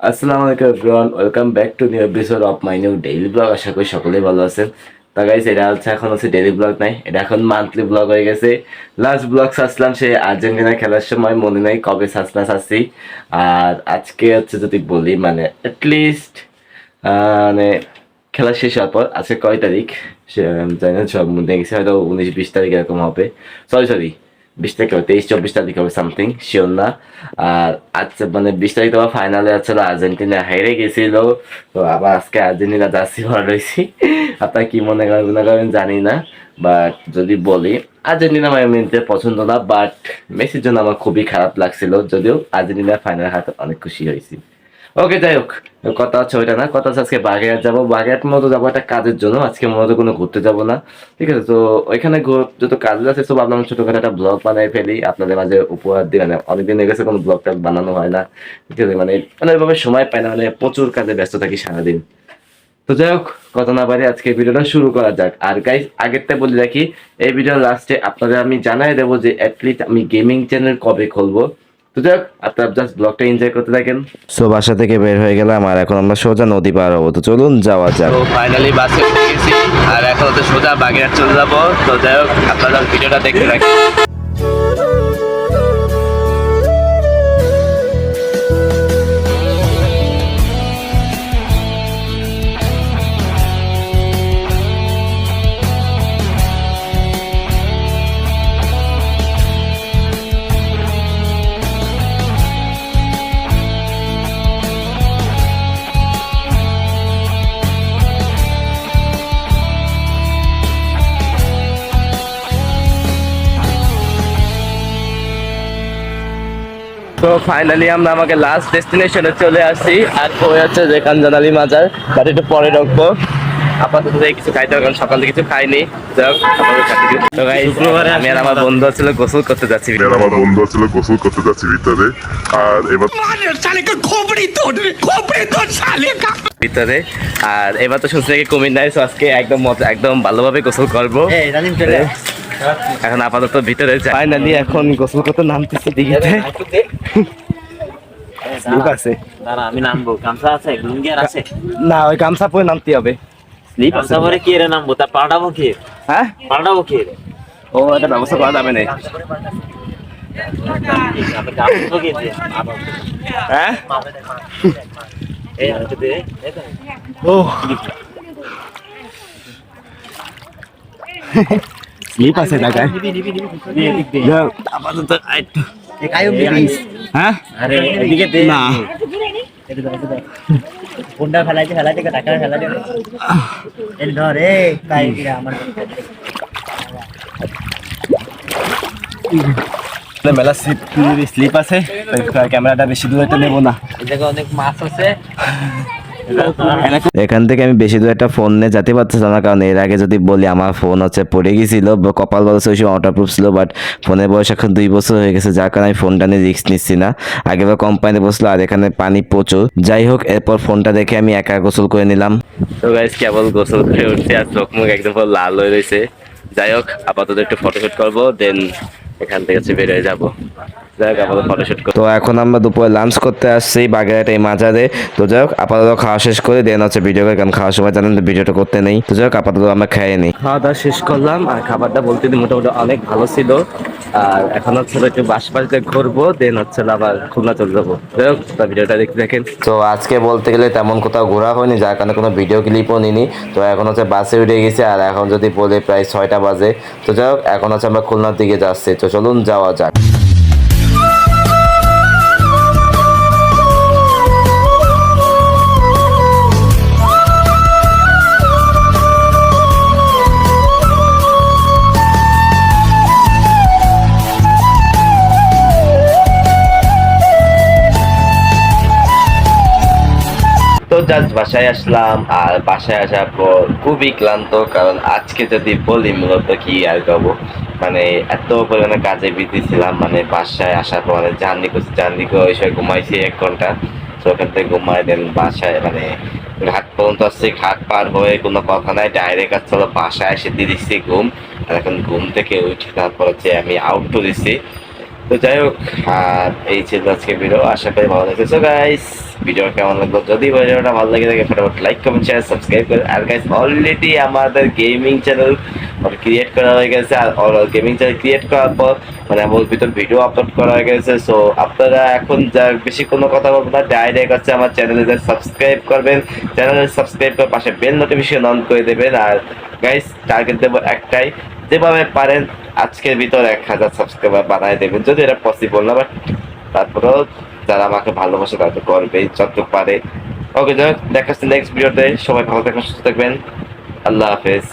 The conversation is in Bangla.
আসসালামু আলাইকুম everyone, welcome back to new episode of my new daily blog. আশা করি সকলেই ভালো আছেন। তা গাইস, এটা এখন হচ্ছে ডেইলি ব্লগ নাই, এটা এখন মান্থলি ব্লগ হয়ে গেছে। লাস্ট ব্লগ ছাড়ছিলাম সে আর্জেন্টিনা খেলার সময়, মনে নাই কবে ছাড়ছি। আর আজকে হচ্ছে যদি বলি মানে অ্যাটলিস্ট মানে খেলা শেষ হওয়ার পর আজকে কয় তারিখ সে জানি না, সব মনে গেছে, হয়তো 19-20 তারিখ এরকম হবে। সরি 20 তারিখ হবে, 23-24 তারিখ হবে, সামথিং শিওর না। আর আচ্ছা মানে 20 তারিখ তো ফাইনালে আসলে আর্জেন্টিনা হেরে গেছিল। তো আবার আজকে আর্জেন্টিনা জার্সি পরা রয়েছি। আপনার কি মনে করবেন না করবেন জানি না, বাট যদি বলি আর্জেন্টিনা আমার এমনিতে পছন্দ না, বাট মেসির জন্য আমার খুবই খারাপ লাগছিল, যদিও আর্জেন্টিনা ফাইনাল হাতে অনেক খুশি হয়েছি। ওকে, যাই হোক, কথা হচ্ছে ওইটা না, কথা হচ্ছে আজকে বাগেরহাট যাবো। বাগেরহাট মূলত যাবো একটা কাজের জন্য, আজকে মূলত কোনো ঘুরতে যাবো না। ঠিক আছে, তো ওইখানে যত কাজ আছে তো ভাবলাম ছোটখাটো একটা ব্লগ বানাই ফেলি, আপনাদের মাঝে উপহার দিই। মানে অনেকদিন হয়ে গেছে কোনো ব্লগ টগ বানানো হয় না। ঠিক আছে, মানে মানে ওইভাবে সময় পাই না, মানে প্রচুর কাজে ব্যস্ত থাকি সারাদিন। তো যাই হোক, কথা না পারি আজকে ভিডিওটা শুরু করা যাক। আর গাইস, আগেরটা বলে রাখি, এই ভিডিওর লাস্টে আপনাদের আমি জানাই দেবো যে অ্যাটলিস্ট আমি গেমিং চ্যানেল কবে খুলবো। তো যাই হোক, আপনারা জাস্ট ব্লগটা এনজয় করতে থাকেন। সো বাসা থেকে বের হয়ে গেলাম, আর এখন আমরা সোজা নদী পার হবো। তো চলুন যাওয়া যাক। তো ফাইনালি বাসে উঠে গেছি, আর এখন তো সোজা বাগেরহাট চলে যাবো। তো যাই হোক, আপনারা ভিডিওটা দেখতে থাকেন। তো ফাইনালি আমরা আমাকে লাস্ট ডেস্টিনেশনে চলে আসছি, আর ওই হচ্ছে যে কাঞ্জানালি মাজার, বাট একটু পরে ঢুকবো। আপাতত কিছু খাইতে হবে, কারণ সকালে কিছু খাইনি। যাই হোক, তো guys, আমি আর আমার বন্ধু ছিল গোসল করতে যাচ্ছি ভিতরে। আর এবার ভিতরে, আর এবার তো শুনছি নাকি কুমির নাই, আজকে একদম একদম ভালোভাবে গোসল করবো। এখন আপাতত ভিতরে যাই। ফাইনালি এখন গোসল করতে নামতেছি দিঘিতে। স্লিপ আছে, দাঁড়া আমি নামবো। গামছা আছে, লুঙ্গি আর আছে না ওই গামছা পরে নামতে হবে। স্লিপ গামছা পরে কি রে নামবো? তা পাল্টাবো কি? হ্যাঁ পাল্টাবো কি? ও, এটা ব্যবস্থা করা যাবে না। আমি গামছা গেছি। হ্যাঁ এই হাতে দে। ও স্লিপ আছে জায়গায়। যাও, আপাতত হ্যাঁ আরে এদিকে দে না। কোনটা ফেলাইতে টাকা ফেলাইতে এই ধর এ কাই কি আমার মেলা স্লিপ আছে, ক্যামেরাটা বেশি দূরে তো নেবো না। এই জায়গায় অনেক মাছ আছে। এখান থেকে আমি বেশি দূর একটা ফোন নিয়ে যেতে পারতেছিলাম না, কারণ এর আগে যদি বলি আমার ফোন হচ্ছে পড়ে গেছিল, কপাল বলছে ওই সময় ওয়াটারপ্রুফ ছিল, বাট ফোনের বয়স এখন 2 বছর হয়ে গেছে, যার কারণে আমি ফোনটা নিয়ে রিস্ক নিচ্ছি না। আগেবার কোম্পানিতে বসলো, আর এখানে পানি প্রচুর। যাই হোক, এরপর ফোনটা দেখে আমি একা গোসল করে নিলাম। তো গাইস, কেবল গোসল করে উঠছে, আর চোখ মুখ একদম পুরো লাল হয়ে রয়েছে। যাই হোক, আপাতত একটু ফটোশুট করবো, দেন এখান থেকে বের হয়ে যাবো। তো এখন আমরা দুপুরে লাঞ্চ করতে আসছি বাগেরহাট এই মাজারে। তো যাই হোক, আপাতত খাওয়া শেষ করে দেন হচ্ছে ভিডিও করে, কারণ খাওয়ার সময় জানেন ভিডিওটা করতে নেই। তো যাই হোক, আপাতত আমরা খেয়ে নিই। খাওয়া দাওয়া শেষ করলাম, আর খাবারটা বলতে মোটামুটি অনেক ভালো ছিল। আর এখন হচ্ছে একটু বাসপাশে ঘুরবো, দেন হচ্ছে আবার খুলনা চলে যাবো। যাই হোক, ভিডিওটা দেখতে দেখেন। তো আজকে বলতে গেলে তেমন কোথাও ঘোরা হয়নি, যার কারণে কোনো ভিডিও ক্লিপও নিনি। তো এখন হচ্ছে বাসে উঠে গেছি, আর এখন যদি বলে প্রায় 6টা বাজে। তো যাই হোক, এখন হচ্ছে আমরা খুলনার দিকে যাচ্ছি। তো চলুন যাওয়া যাক। তো জাস্ট বাসায় আসলাম, আর বাসায় আসার পর খুবই ক্লান্ত, কারণ আজকে যদি বলি মূলত কি আর করবো, মানে এত পরিমাণে কাজে বিজি ছিলাম। মানে বাসায় আসার পর মানে জার্নি করে ওই সময় ঘুমাইছি 1 ঘন্টা। তো ওখান থেকে ঘুমাই দেন বাসায় মানে ঘাট পর্যন্ত আসছি, ঘাট পার হয়ে কোনো কথা নাই, ডাইরেক্ট আসছে বাসায় এসে দিয়ে দিচ্ছি ঘুম। আর এখন ঘুম থেকে উঠে তারপর হচ্ছে আমি আউটডোর দিচ্ছি। তো যাই হোক, আর এই ছিল আজকে ভিডিও, আশা করি ভালো লেগেছে গাইস। ভিডিও কেমন লাগলো, যদি ভিডিওটা ভালো লাগে থাকে ফটাফট লাইক কমেন্ট শেয়ার সাবস্ক্রাইব করে। আর গাইস অলরেডি আমাদের গেমিং চ্যানেল ক্রিয়েট করা হয়ে গেছে, আর গেমিং চ্যানেল ক্রিয়েট করার পর মানে আমার ভিতর ভিডিও আপলোড করা হয়ে গেছে। সো আপনারা এখন যা বেশি কোনো কথা বলবো না, ডাইরেক্ট হচ্ছে আমার চ্যানেলে যা সাবস্ক্রাইব করবেন, চ্যানেলে সাবস্ক্রাইব করে পাশে বেল নোটিফিকেশন অন করে দেবেন। আর গাইস টার্গেট দেবো একটাই, যেভাবে পারেন আজকের ভিতর 1000 সাবস্ক্রাইবার বানায় দেবেন, যদি এটা পসিবল না, বাট তারপরেও যারা আমাকে ভালোবাসে তারা তো করবেই যত পারে। ওকে, যাই হোক, দেখা হচ্ছে নেক্সট ভিডিওতে। সবাই ভালো থাকবেন, সুস্থ থাকবেন, আল্লাহ হাফেজ।